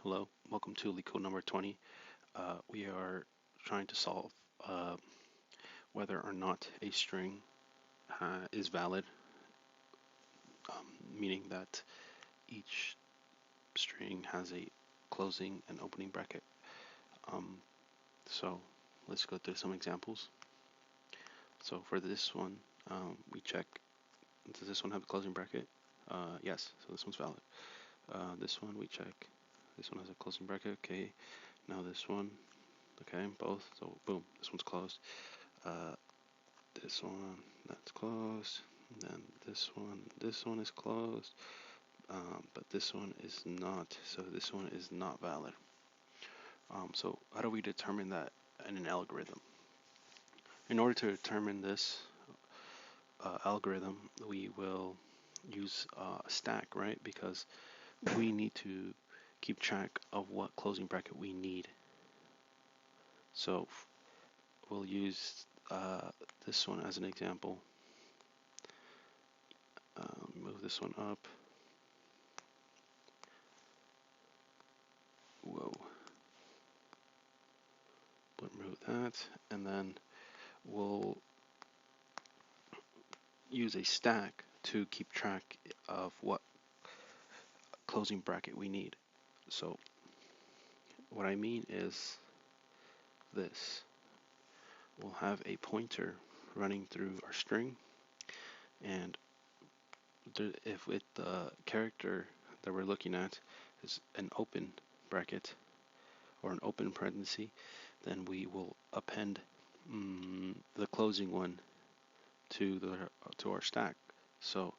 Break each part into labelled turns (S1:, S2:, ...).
S1: Hello, welcome to Leet number 20. We are trying to solve uh, whether or not a string is valid, meaning that each string has a closing and opening bracket. Um, so let's go through some examples. So for this one, we check, does this one have a closing bracket? Yes, so this one's valid. This one we check, this one has a closing bracket, okay. Now this one, okay, both, so boom, this one's closed. Uh, this one, that's closed. And then this one is closed, but this one is not. So this one is not valid. So how do we determine that in an algorithm? In order to determine this algorithm, we will use a stack, right? Because we need to keep track of what closing bracket we need. So we'll use this one as an example. Move this one up. Whoa. Remove that, and then we'll use a stack to keep track of what closing bracket we need. So what I mean is this. We'll have a pointer running through our string, and if the character that we're looking at is an open bracket or an open parenthesis, then we will append the closing one to our stack. So,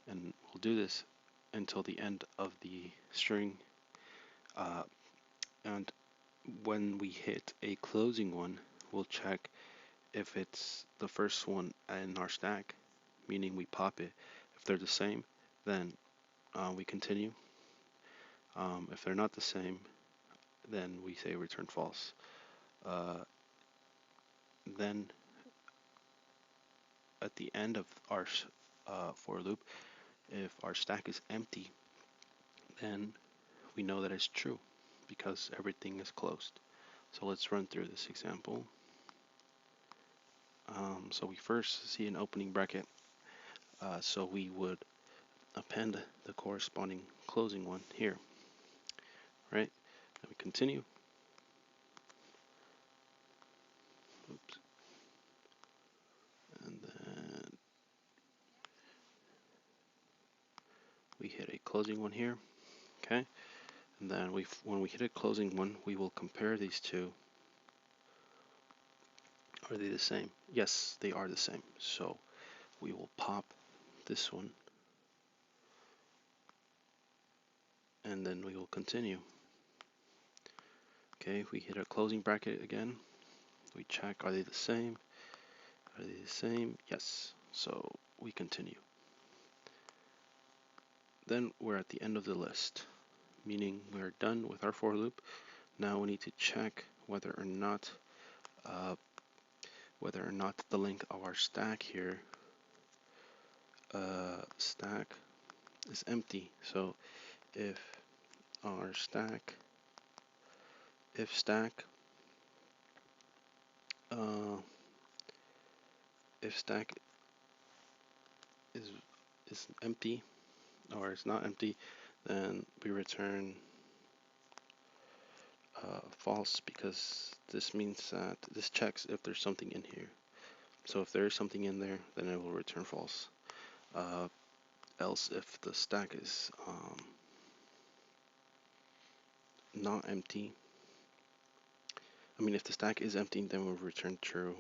S1: and we'll do this until the end of the string, and when we hit a closing one, we'll check if it's the first one in our stack, meaning we pop it. If they're the same, then we continue. If they're not the same, then we say return false. Then at the end of our for loop, if our stack is empty, then we know that it's true because everything is closed. So let's run through this example. So we first see an opening bracket, so we would append the corresponding closing one here, right? Then we continue. Oops. And then we hit a closing one here, okay? And then when we hit a closing one, we will compare these two. Are they the same? Yes, they are the same. So we will pop this one, and then we will continue. Okay, we hit a closing bracket again. We check, are they the same? Are they the same? Yes. So we continue. Then we're at the end of the list, meaning we're done with our for loop. Now we need to check whether or not the length of our stack here stack is empty. So if our stack if stack uh, if stack is empty or it's not empty, then we return false, because this means that this checks if there's something in here. So if there is something in there, then it will return false. Else, if the stack is not empty, if the stack is empty, then we'll return true.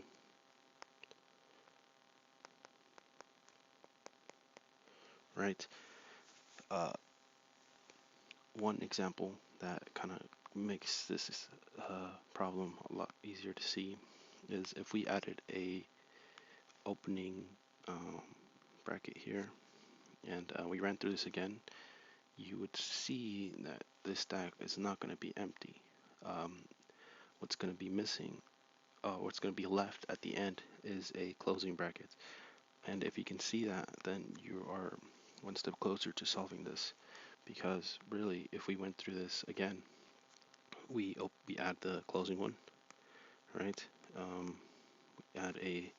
S1: Right? One example that kind of makes this problem a lot easier to see is if we added a opening bracket here, and we ran through this again, you would see that this stack is not going to be empty. What's going to be missing, what's going to be left at the end is a closing bracket. And if you can see that, then you are one step closer to solving this. Because really, if we went through this again, we add the closing one, right? We add a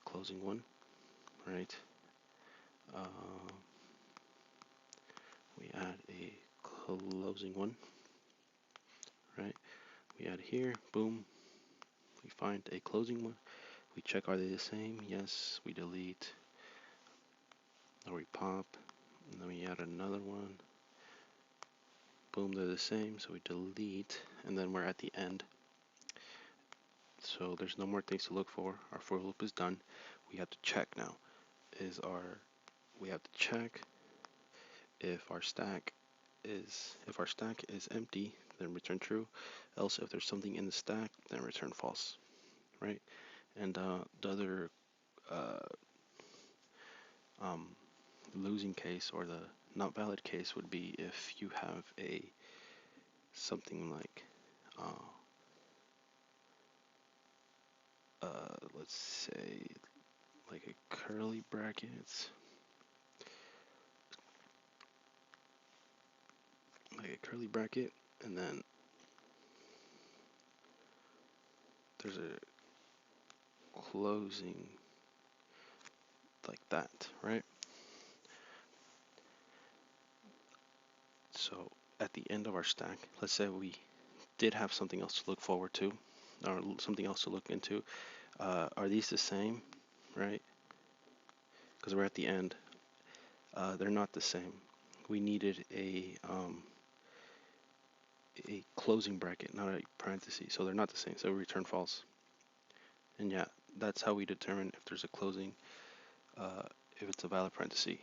S1: closing one, right? Uh, we add a closing one, right? We add here, boom. We find a closing one. We check, are they the same? Yes. We delete, or we pop, and then we add another one. Boom, they're the same, so we delete, and then we're at the end. So there's no more things to look for. Our for loop is done. We have to check now. We have to check if our stack is empty, then return true. Else, if there's something in the stack, then return false, right? And the other uh, um, losing case, or the not valid case, would be if you have a something like let's say like a curly brackets, and then there's a closing like that, right? So at the end of our stack, let's say we did have something else to look forward to, or something else to look into. Are these the same, right? Because we're at the end. They're not the same. We needed a closing bracket, not a parenthesis. So they're not the same. So we return false. And yeah, that's how we determine if there's a closing, if it's a valid parenthesis.